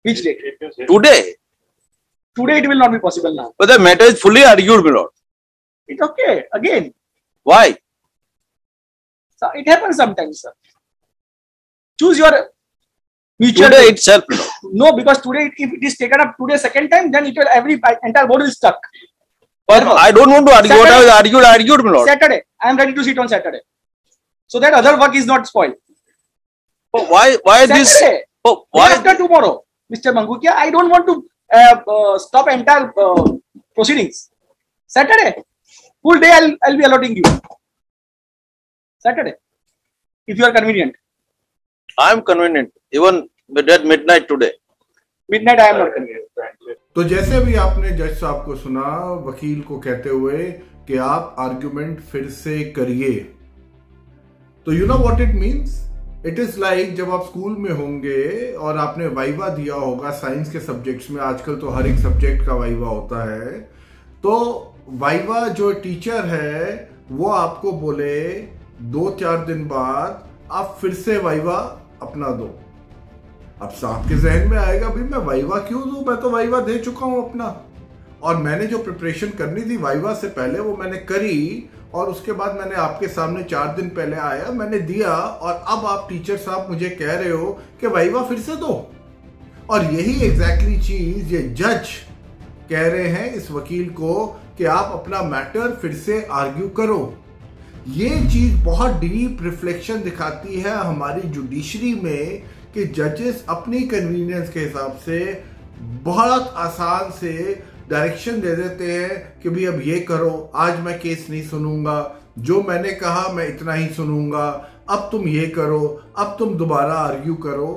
Which date? Today. Today it will not be possible now. But the matter is fully argued, my lord. It's okay. Again. Why? So it happens sometimes, sir. Choose your mutual. Today itself, my lord. No, because today, if it is taken up today second time, then it will entire board is stuck. But I don't want to argue. Saturday, what I was argued, my lord. Saturday. I am ready to sit on Saturday. So that other work is not spoiled. Oh, why Saturday, this? Oh, why? after tomorrow, Mr. Mangukia, I don't want to stop entire proceedings. Saturday, full day I'll be allotting you. Saturday, if you are convenient. I am convenient. Even at midnight today. Midnight I am not convenient. तो जैसे भी आपने जज साहब को सुना वकील को कहते हुए कि आप आर्ग्यूमेंट फिर से करिए, तो you know what it means. It is like जब आप स्कूल में होंगे और आपने वाइवा दिया होगा साइंस के सब्जेक्ट्स में. आजकल तो हर एक सब्जेक्ट का वाइवा होता है. तो वाइवा जो टीचर है वो आपको बोले 2-4 दिन बाद आप फिर से वाइवा अपना दो. अब साहब के जहन में आएगा भाई मैं वाइवा क्यों दूं, मैं तो वाइवा दे चुका हूं अपना, और मैंने जो प्रिपरेशन करनी थी वाइवा से पहले वो मैंने करी, और उसके बाद मैंने आपके सामने 4 दिन पहले आया, मैंने दिया, और अब आप टीचर साहब मुझे कह रहे हो कि वाइवा फिर से दो. और यही एग्जैक्टली चीज ये जज कह रहे हैं इस वकील को कि आप अपना मैटर फिर से आर्ग्यू करो. ये चीज बहुत डीप रिफ्लेक्शन दिखाती है हमारी जुडिशरी में कि जजेस अपनी कन्वीनियंस के हिसाब से बहुत आसान से डायरेक्शन दे देते हैं कि भाई अब ये करो, आज मैं केस नहीं सुनूंगा, जो मैंने कहा मैं इतना ही सुनूंगा, अब तुम ये करो, अब तुम दोबारा आर्ग्यू करो.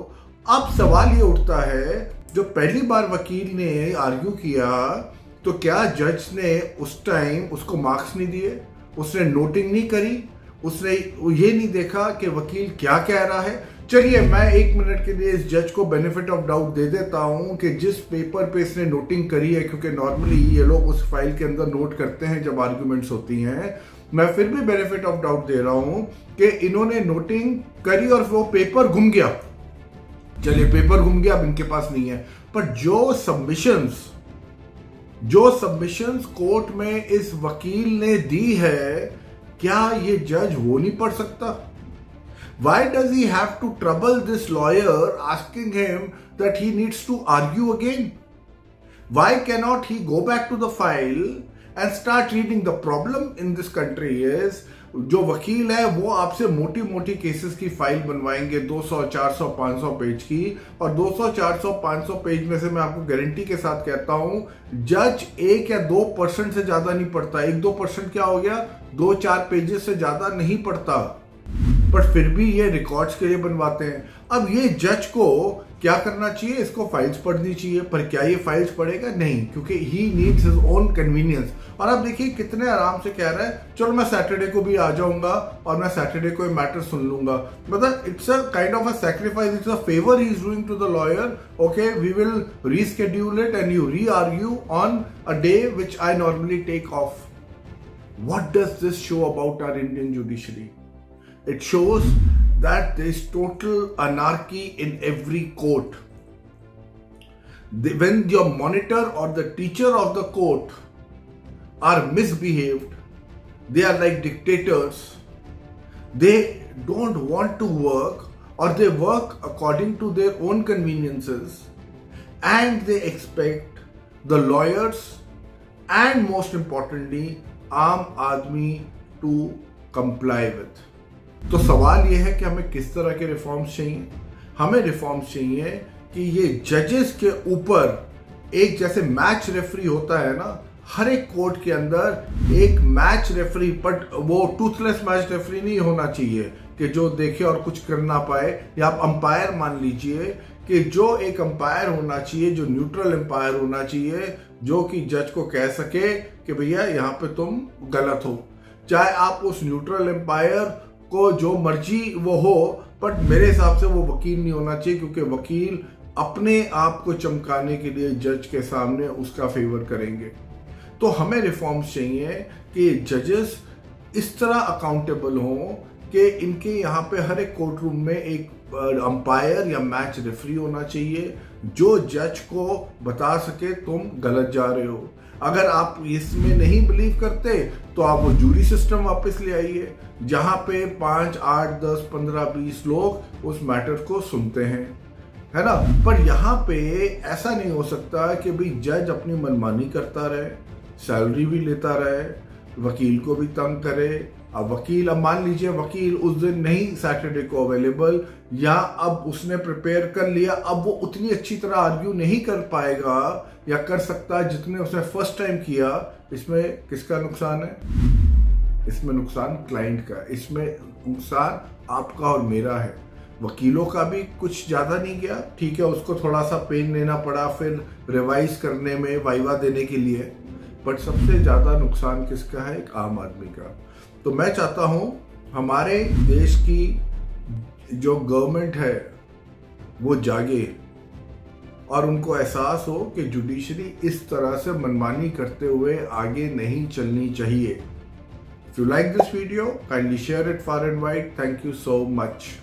अब सवाल ये उठता है जो पहली बार वकील ने आर्ग्यू किया तो क्या जज ने उस टाइम उसको मार्क्स नहीं दिए, उसने नोटिंग नहीं करी, उसने ये नहीं देखा कि वकील क्या कह रहा है. चलिए मैं 1 मिनट के लिए इस जज को बेनिफिट ऑफ डाउट दे देता हूं कि जिस पेपर पे इसने नोटिंग करी है, क्योंकि नॉर्मली ये लोग उस फाइल के अंदर नोट करते हैं जब आर्ग्यूमेंट्स होती हैं, मैं फिर भी बेनिफिट ऑफ डाउट दे रहा हूं कि इन्होंने नोटिंग करी और वो पेपर गुम गया. चलिए पेपर गुम गया, अब इनके पास नहीं है, पर जो सबमिशंस कोर्ट में इस वकील ने दी है, क्या ये जज वो नहीं पढ़ सकता? Why does he have to trouble this lawyer asking him that he needs to argue again? Why cannot he go back to the file and start reading? The problem in this country is जो वकील है वो आपसे मोटी मोटी cases की file बनवाएंगे 200, 400, 500 page की, और 200, 400, 500 पेज में से मैं आपको गारंटी के साथ कहता हूं जज 1 या 2% से ज्यादा नहीं पढ़ता. 1-2% क्या हो गया, 2-4 पेजेस से ज्यादा नहीं पढ़ता, पर फिर भी ये रिकॉर्ड्स के लिए बनवाते हैं. अब ये जज को क्या करना चाहिए, इसको फाइल्स पढ़नी चाहिए, पर क्या ये फाइल्स पढ़ेगा? नहीं, क्योंकि he needs his own convenience. और अब देखिए कितने आराम से कह रहा है चलो मैं सैटरडे को भी आ जाऊंगा और मैं सैटरडे को ये मैटर सुन लूंगा. मतलब it's a kind of a sacrifice, it's a favour he is doing to the lawyer. Okay, we will reschedule it and you reargue on a day which I normally take off. What does this show about our Indian judiciary? It shows that there is total anarchy in every court. When your monitor or the teacher of the court are misbehaved, they are like dictators. They don't want to work, or they work according to their own conveniences, and they expect the lawyers and most importantly आम आदमी to comply with. तो सवाल यह है कि हमें किस तरह के रिफॉर्म्स चाहिए. हमें रिफॉर्म्स चाहिए कि ये जजेस के ऊपर एक जैसे मैच रेफरी होता है ना, हर एक कोर्ट के अंदर एक मैच रेफरी, बट वो टूथलेस मैच रेफरी नहीं होना चाहिए कि जो देखे और कुछ कर ना पाए, या आप अंपायर मान लीजिए कि जो एक अंपायर होना चाहिए, जो न्यूट्रल अंपायर होना चाहिए, जो कि जज को कह सके कि भैया यहाँ पे तुम गलत हो. चाहे आप उस न्यूट्रल अंपायर को जो मर्जी वो हो, बट मेरे हिसाब से वो वकील नहीं होना चाहिए, क्योंकि वकील अपने आप को चमकाने के लिए जज के सामने उसका फेवर करेंगे. तो हमें रिफॉर्म्स चाहिए कि जजेस इस तरह अकाउंटेबल हों कि इनके यहाँ पे हर एक कोर्ट रूम में एक अंपायर या मैच रेफरी होना चाहिए जो जज को बता सके तुम गलत जा रहे हो। अगर आप इसमें नहीं बिलीव करते तो आप वो जूरी सिस्टम वापस ले आइए, जहां पे 5, 8, 10, 15, 20 लोग उस मैटर को सुनते हैं, है ना। पर यहाँ पे ऐसा नहीं हो सकता कि भाई जज अपनी मनमानी करता रहे, सैलरी भी लेता रहे, वकील को भी तंग करे। अब वकील, अब मान लीजिए वकील उस दिन नहीं सैटरडे को अवेलेबल, या अब उसने प्रिपेयर कर लिया, अब वो उतनी अच्छी तरह आर्ग्यू नहीं कर पाएगा या कर सकता जितने उसने फर्स्ट टाइम किया। इसमें किसका नुकसान है? इसमें नुकसान क्लाइंट का, इसमें नुकसान आपका और मेरा है। वकीलों का भी कुछ ज्यादा नहीं गया, ठीक है, उसको थोड़ा सा पेन लेना पड़ा फिर रिवाइज करने में, वाइवा देने के लिए, बट सबसे ज्यादा नुकसान किसका है? एक आम आदमी का। तो मैं चाहता हूं हमारे देश की जो गवर्नमेंट है वो जागे और उनको एहसास हो कि जुडिशरी इस तरह से मनमानी करते हुए आगे नहीं चलनी चाहिए। If you like this video, kindly share it far and wide. Thank you so much.